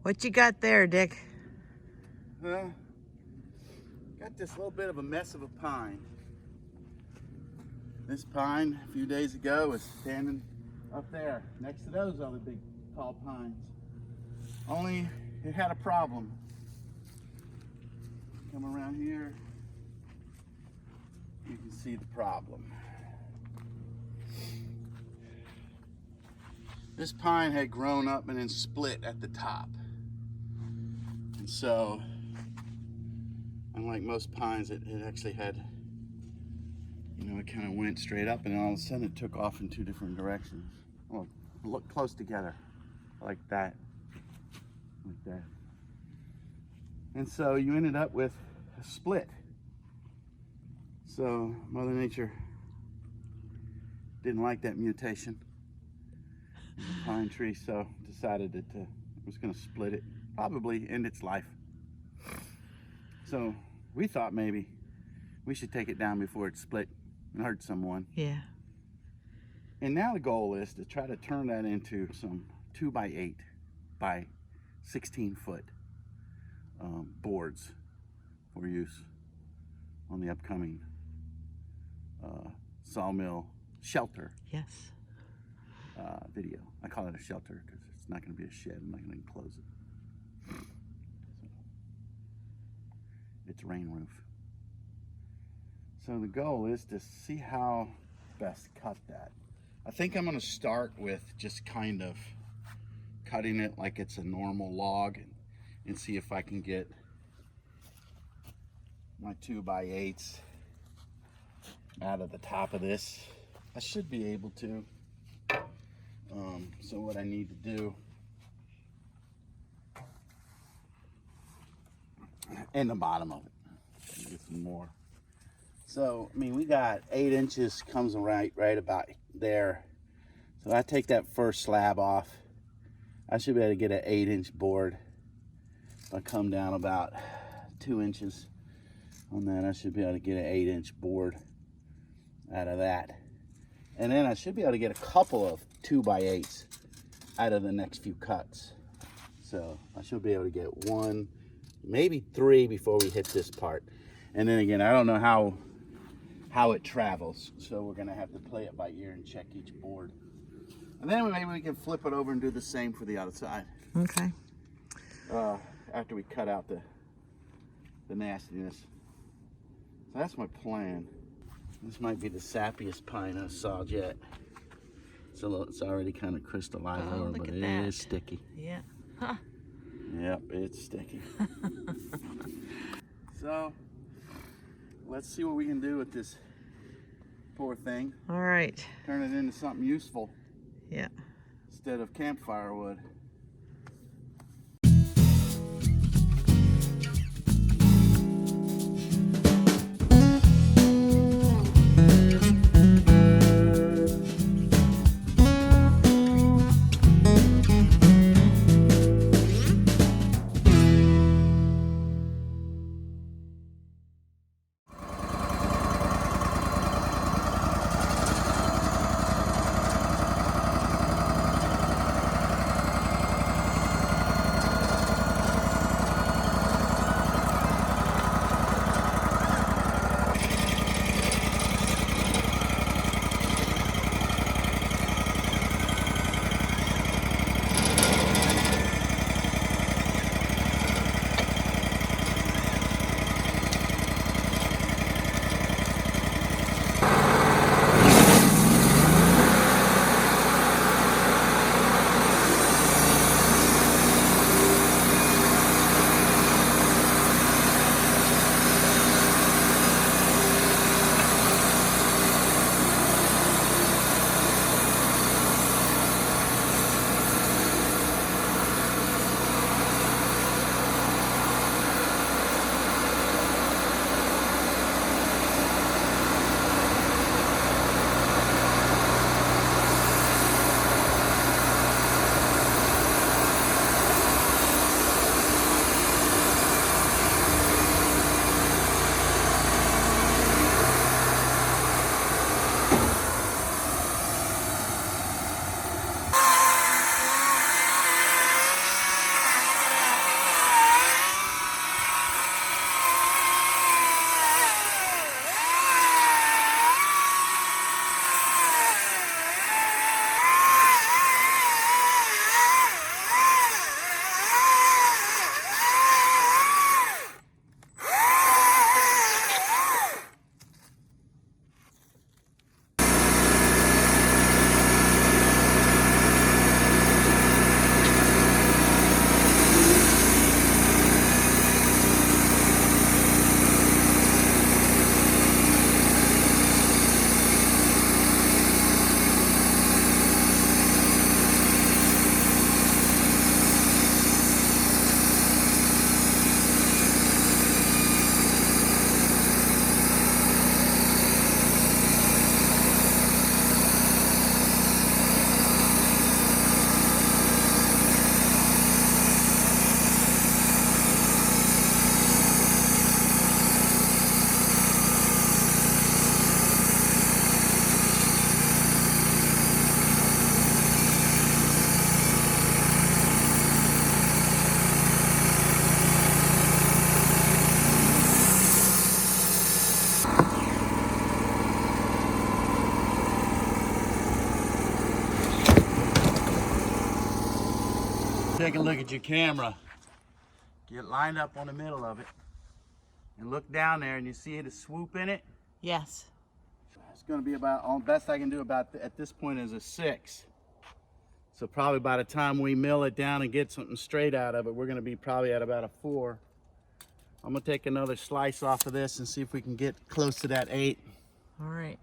What you got there, Dick? Got this little bit of a mess of a pine. This pine a few days ago was standing up there next to those other big tall pines. Only it had a problem. Come around here, you can see the problem. This pine had grown up and then split at the top. And so, unlike most pines, it actually had, you know, it kind of went straight up and then all of a sudden it took off in two different directions. Well, look close together, like that, like that. And so you ended up with a split. So Mother Nature didn't like that mutation in the pine tree, so decided that it was going to split it, probably end its life. So we thought maybe we should take it down before it split and hurt someone. Yeah. And now the goal is to try to turn that into some 2x8 by 16 foot boards for use on the upcoming sawmill shelter. Yes. Video. I call it a shelter because it's not going to be a shed. I'm not going to enclose it. So, it's rain roof. So the goal is to see how best cut that. I think I'm going to start with just kind of cutting it like it's a normal log and see if I can get my 2x8s out of the top of this. I should be able to. So what I need to do, and the bottom of it, get some more. So I mean, we got 8 inches comes right about there. So I take that first slab off. I should be able to get an 8-inch board. If I come down about 2 inches on that, I should be able to get an 8-inch board out of that. And then I should be able to get a couple of 2x8s out of the next few cuts. So I should be able to get 1, maybe 3 before we hit this part. And then again, I don't know how it travels. So we're gonna have to play it by ear and check each board. And then maybe we can flip it over and do the same for the other side. Okay. After we cut out the nastiness. So that's my plan. This might be the sappiest pine I've sawed yet. So it's already kind of crystallized over, but it is sticky. Yeah. Huh. Yep, it's sticky. So let's see what we can do with this poor thing. All right. Turn it into something useful. Yeah. Instead of campfire wood. take a look at your camera. Get lined up on the middle of it and look down there, and you see the swoop in it? Yes. It's going to be about, best I can do about at this point is a 6. So probably by the time we mill it down and get something straight out of it, we're going to be probably at about a 4. I'm going to take another slice off of this and see if we can get close to that 8. All right.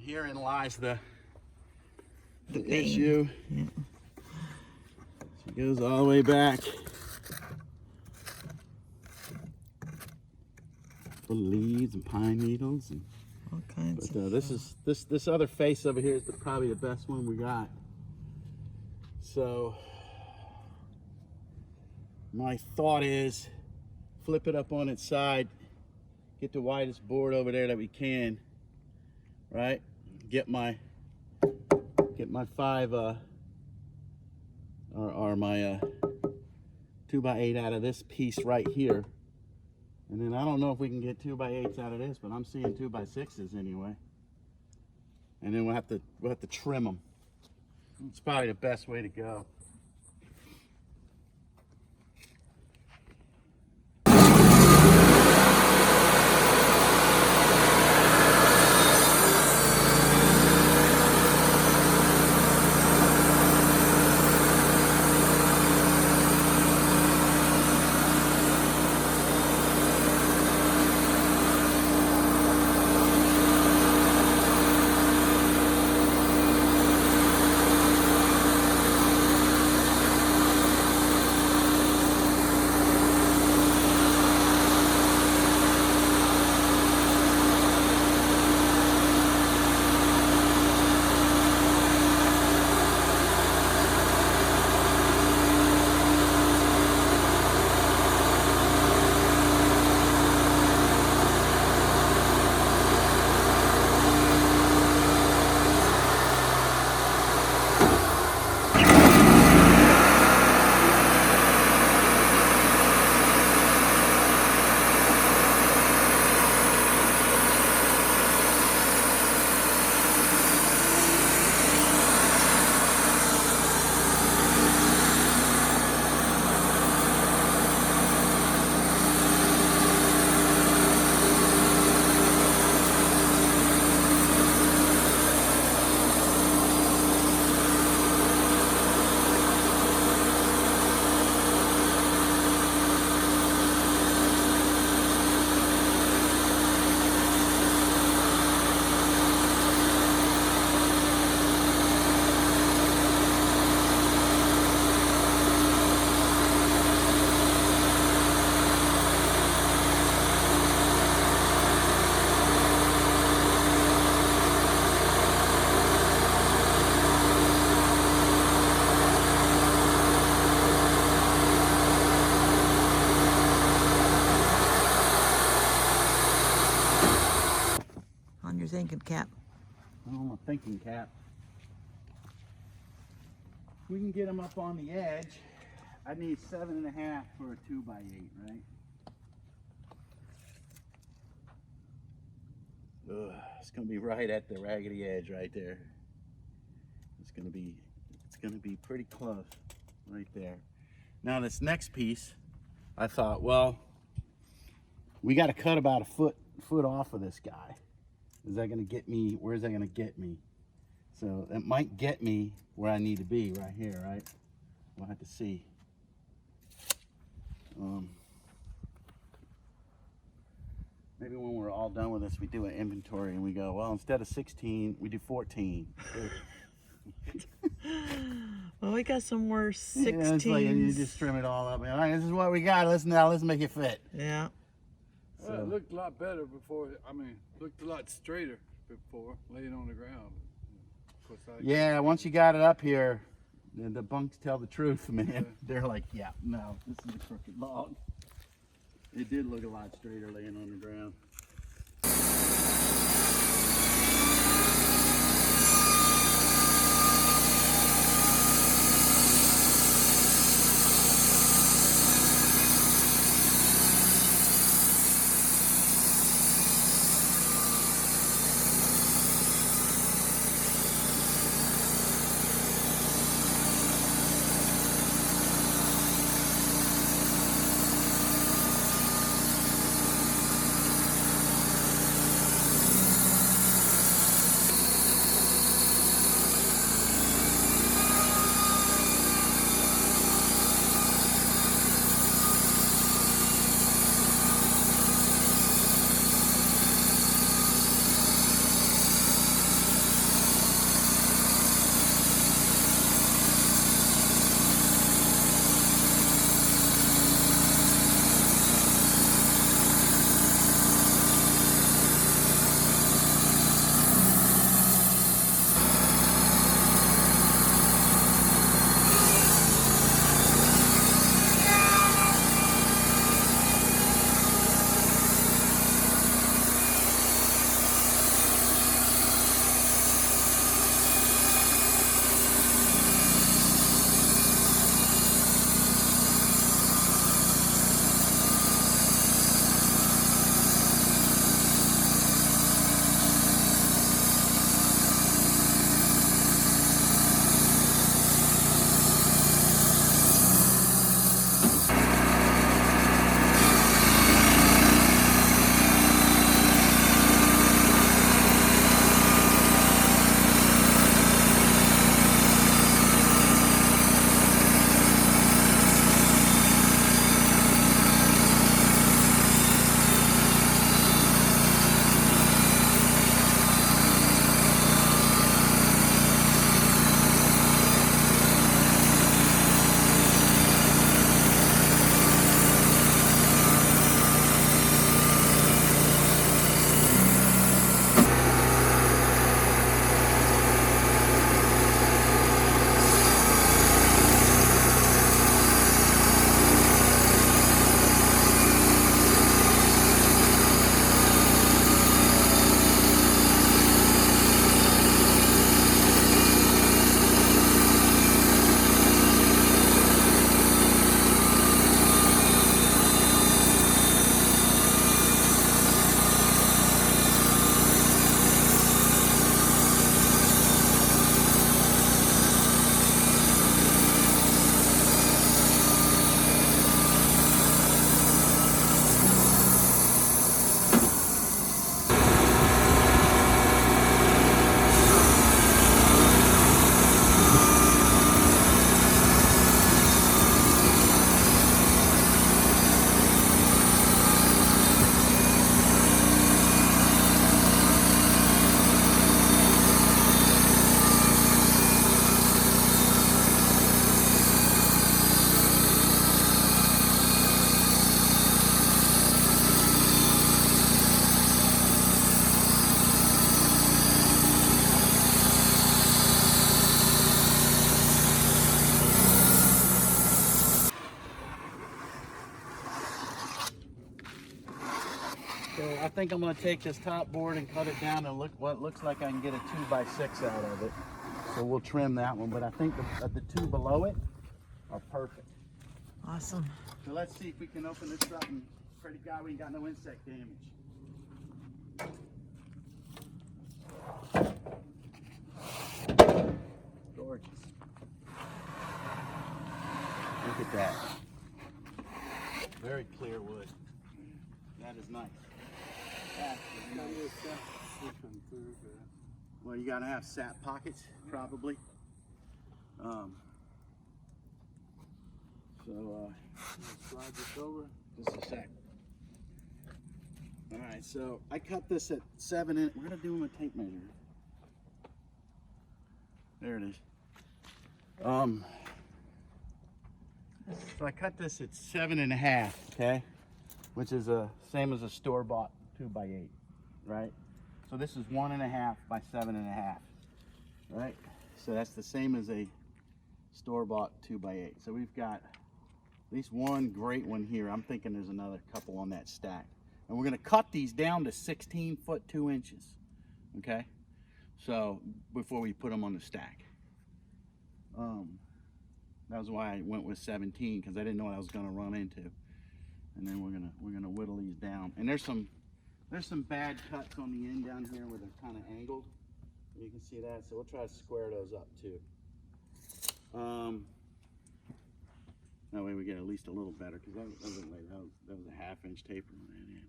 Herein lies the vein. issue. Yeah. She goes all the way back. Full of leaves and pine needles, and All kinds but of this other face over here is probably the best one we got. So my thought is flip it up on its side, get the widest board over there that we can, right? Get my 5 or my 2x8 out of this piece right here, and then I don't know if we can get 2x8s out of this, but I'm seeing 2x6s anyway. And then we'll have to trim them. It's probably the best way to go. thinking, Cap? Oh, my thinking cap. We can get them up on the edge. I need 7.5 for a 2x8, right? Ugh, it's gonna be right at the raggedy edge right there. It's gonna be pretty close right there. Now this next piece, I thought, well, we got to cut about a foot off of this guy. Is that gonna get me? Where's that gonna get me? So that might get me where I need to be, right here, right? We'll have to see. Maybe when we're all done with this, we do an inventory and we go, well, instead of 16, we do 14. Well, we got some more 16s. Yeah, it's like, and you just trim it all up. All right, this is what we got. Let's make it fit. Yeah. Well, it looked a lot better before. I mean, looked a lot straighter before laying on the ground. Of course, Yeah, once you got it up here, the bunks tell the truth, man. Yeah. They're like, yeah, no, this is a crooked log. It did look a lot straighter laying on the ground. So I think I'm gonna take this top board and cut it down and look what looks like I can get a 2x6 out of it. So we'll trim that one, but I think the two below it are perfect. Awesome. So let's see if we can open this up and pray to God we ain't got no insect damage. Gorgeous. Look at that. Very clear wood. That is nice. That is nice. Well, you gotta have sap pockets, probably. Slide this over. Just a sec. All right, so I cut this at 7 inch. We're gonna do them a tape measure. There it is. So I cut this at 7.5, okay, which is the same as a store-bought 2x8, right? So this is 1.5 by 7.5, right? So that's the same as a store-bought 2x8. So we've got at least one great one here. I'm thinking there's another couple on that stack. And we're gonna cut these down to 16 foot 2 inches, okay? So before we put them on the stack. That was why I went with 17, because I didn't know what I was gonna run into. And then we're gonna whittle these down. And there's some bad cuts on the end down here where they're kind of angled. You can see that, so we'll try to square those up too. That way we get at least a little better, because that was a 1/2 inch taper on that end.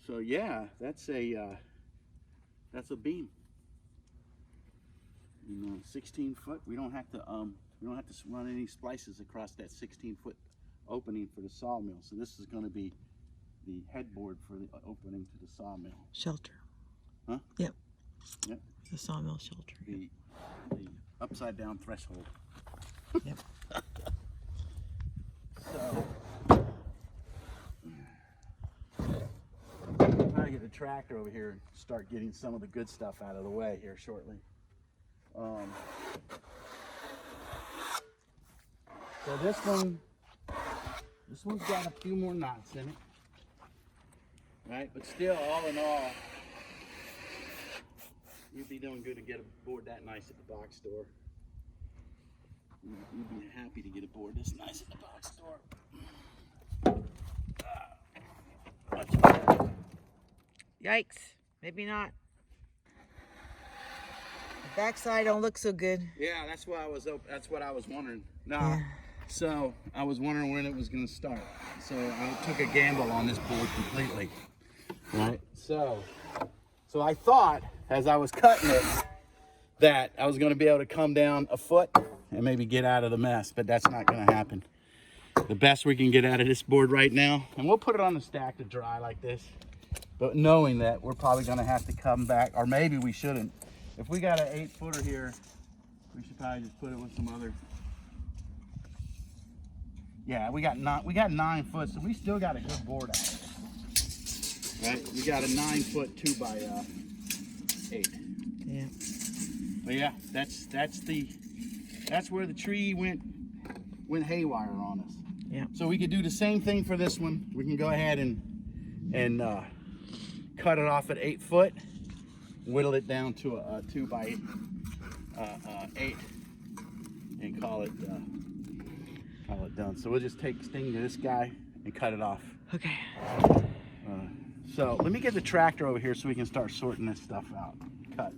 So yeah, that's a beam. 16 foot. We don't have to run any splices across that 16 foot opening for the sawmill. So this is going to be the headboard for the opening to the sawmill. Shelter. Huh? Yep. Yep. The sawmill shelter. The upside down threshold. Yep. So, try to get the tractor over here and start getting some of the good stuff out of the way here shortly. So this one's got a few more knots in it, right? But still, all in all, you'd be doing good to get a board that nice at the box store. You'd be happy to get a board this nice at the box store. Yikes. Maybe not. The backside don't look so good. Yeah, that's what I was wondering. Now, so I was wondering when it was going to start. So I took a gamble on this board completely. Right. So I thought as I was cutting it that I was going to be able to come down a foot and maybe get out of the mess, but that's not going to happen. The best we can get out of this board right now, and we'll put it on the stack to dry like this, but knowing that we're probably going to have to come back, or maybe we shouldn't. If we got an 8-footer here, we should probably just put it with some other. Yeah, we got 9 foot, so we still got a good board out of it. Right, we got a 9-foot 2x8. Yeah. But yeah, that's where the tree went haywire on us. Yeah. So we could do the same thing for this one. We can go ahead and cut it off at 8 foot, whittle it down to a 2x8, and call it done. So we'll just take sting to this guy and cut it off. Okay. So let me get the tractor over here so we can start sorting this stuff out. Cut.